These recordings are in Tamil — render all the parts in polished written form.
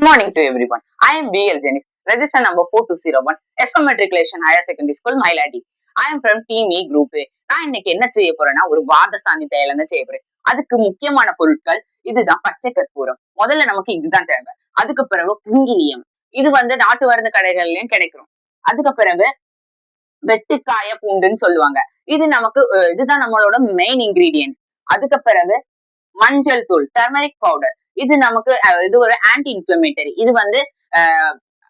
Morning to everyone. I am BL Janice, register number 4201, SM Matriculation Higher Secondary School, Mailadi. I am from Team E Group A. நான் இன்னைக்கு என்ன செய்ய போறேன்னா ஒரு வாத சாந்தி தைலம் தான் செய்ய போறேன். அதுக்கு முக்கியமான பொருட்கள் இதுதான் பச்சை கற்பூரம். முதல்ல நமக்கு இதுதான் தேவை. அதுக்கு பிறகு குங்கிலியம். இது நாட்டு மருந்து கடைகள்லயும் கிடைக்கும். அதுக்கு பிறகு வெட்டுக்காய பூண்டுன்னு சொல்லுவாங்க. இது நமக்கு இதுதான் நம்மளோட மெயின் இன்கிரீடியன்ட். அதுக்கு பிறகு மஞ்சள் தூள், டர்மரிக் பவுடர். இது நமக்கு இது ஒரு ஆன்டி இன்ஃபிளமேட்டரி. இது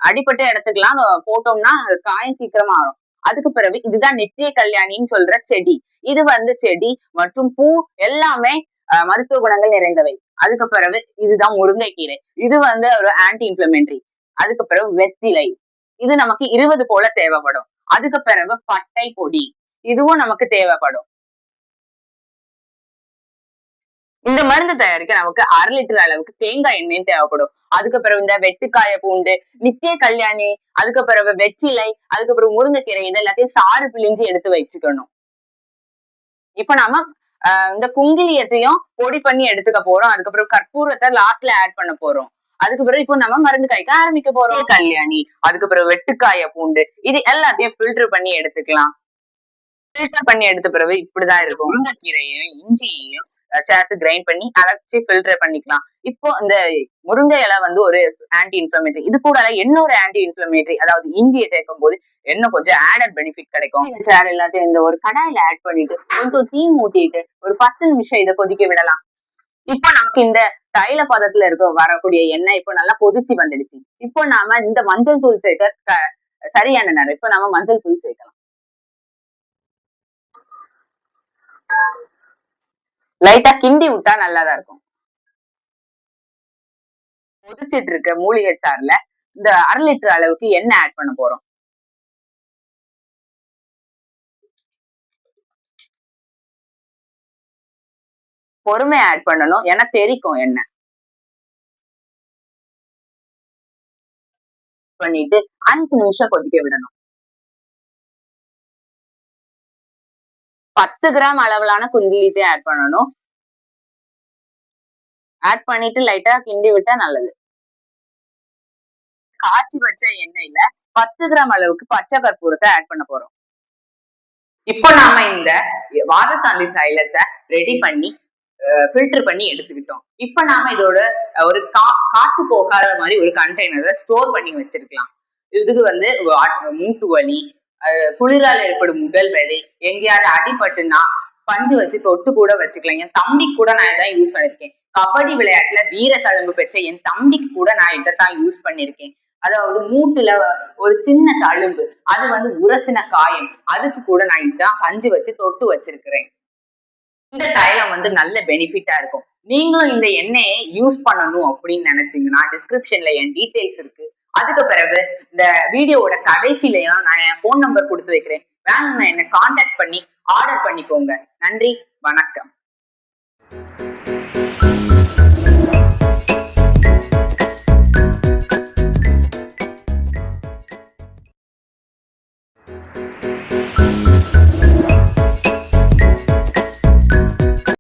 அடிப்பட்ட இடத்துக்குலாம் போட்டோம்னா காயம் சீக்கிரமா ஆகும். அதுக்கு பிறகு இதுதான் நித்திய கல்யாணின்னு சொல்ற செடி. இது செடி மற்றும் பூ எல்லாமே மருத்துவ குணங்கள் நிறைந்தவை. அதுக்கு பிறகு இதுதான் முருங்கைக்கீரை. இது ஒரு ஆன்டி இன்ஃபிளமேட்டரி. அதுக்கு பிறகு வெற்றிலை. இது நமக்கு 20 போல தேவைப்படும். அதுக்கு பிறகு பட்டை பொடி. இதுவும் நமக்கு தேவைப்படும். இந்த மருந்து தயாரிக்க நமக்கு 1/2 லிட்டர் அளவுக்கு தேங்காய் எண்ணெயும் தேவைப்படும். அதுக்கு பிறகு இந்த வெட்டுக்காய பூண்டு, நித்திய கல்யாணி, அதுக்கு பிறகு வெற்றிலை, அதுக்கு பிறகு முருங்கைக்கீரை இது எல்லாத்தையும் சாறு பிழிஞ்சு எடுத்து வச்சுக்கணும். இப்ப நாம இந்த குங்கிலியத்தையும் பொடி பண்ணி எடுத்துக்க போறோம். அதுக்கப்புறம் கற்பூரத்தை லாஸ்ட்ல ஆட் பண்ண போறோம். அதுக்கு பிறகு இப்போ நம்ம மருந்து காய்க்க ஆரம்பிக்க போறோம். கல்யாணி, அதுக்கு பிறகு வெட்டுக்காய பூண்டு, இது எல்லாத்தையும் ஃபில்டர் பண்ணி எடுத்துக்கலாம். ஃபில்டர் பண்ணி எடுத்த பிறகு இப்படிதான் இருக்கும். முருங்கைக்கீரையும் இஞ்சியையும் சேர்த்து கிரைண்ட் பண்ணி அரைச்சி ஃபில்டர் பண்ணிக்கலாம். இப்போ இந்த முருங்கை இலை ஒரு ஆன்டி இன்ஃபிளமேட்டரி. இது கூட இன்னொரு ஆன்டி இன்ஃபிளமேட்டரி, அதாவது இஞ்சியை சேர்க்கும் போது இன்னும் கொஞ்சம் ஆடட் பெனிஃபிட் கிடைக்கும். சேர் எல்லாத்தையும் இந்த ஒரு கடாயில ஆட் பண்ணிட்டு கொஞ்சம் தீ மூட்டிட்டு ஒரு 10 நிமிஷம் இதை கொதிக்க விடலாம். இப்போ நமக்கு இந்த தைல பதத்துல வரக்கூடிய எண்ணெய் இப்போ நல்லா கொதிச்சு வந்துடுச்சு. இப்போ நாம இந்த மஞ்சள் தூள் சேர்க்க சரியான நேரம். இப்போ நாம மஞ்சள் தூள் சேர்க்கலாம். லைட்டா கிண்டி விட்டா நல்லாதான் இருக்கும். கொதிச்சிட்டு இருக்க மூலிகை சாறுல இந்த 1/2 லிட்டர் அளவுக்கு எண்ணெய் ஆட் பண்ண போறோம். பொறுமையா ஆட் பண்ணணும், ஏன்னா தெரிக்கும் எண்ணெய். பண்ணிட்டு 5 நிமிஷம் கொதிக்க விடணும். 10 கிராம் அளவிலான குங்கிலியத்தை ஆட் பண்ணணும். ஆட் பண்ணிட்டு லைட்டா கிண்டி விட்டா நல்லது. காய்ச்சி வச்ச எண்ணெயில 10 கிராம் அளவுக்கு பச்சை கற்பூரத்தை ஆட் பண்ண போறோம். இப்போ நாம இந்த வாதசாந்தி தைலத்தை ரெடி பண்ணி ஃபில்டர் பண்ணி எடுத்துக்கிட்டோம். இப்ப நாம இதோட ஒரு காத்து போகாத மாதிரி ஒரு கண்டெய்னரை ஸ்டோர் பண்ணி வச்சிருக்கலாம். இதுக்கு மூட்டு வலி, குளிரால் ஏற்படும் உடல் வலி, எங்கேயாவது அடிபட்டுனா பஞ்சு வச்சு தொட்டு கூட வச்சுக்கலாம். என் தம்பிக்கு கூட நான் இதான் யூஸ் பண்ணிருக்கேன். கபடி விளையாட்டுல வீர தழும்பு பெற்ற என் தம்பிக்கு கூட நான் இதைத்தான் யூஸ் பண்ணிருக்கேன். அதாவது மூட்டுல ஒரு சின்ன தழும்பு, அது உரசின காயம், அதுக்கு கூட நான் இதான் பஞ்சு வச்சு தொட்டு வச்சிருக்கிறேன். இந்த தைலம் நல்ல பெனிஃபிட்டா இருக்கும். நீங்களும் இந்த எண்ணெயை யூஸ் பண்ணணும் அப்படின்னு நினைச்சீங்கன்னா டிஸ்கிரிப்ஷன்ல என் டீடைல்ஸ் இருக்கு. அதுக்கு பிறகு இந்த வீடியோவோட கடைசிலையும் நான் என் போன் நம்பர் கொடுத்து வைக்கிறேன். வேணும்னா என்ன கான்டாக்ட் பண்ணி ஆர்டர் பண்ணிக்கோங்க. நன்றி, வணக்கம்.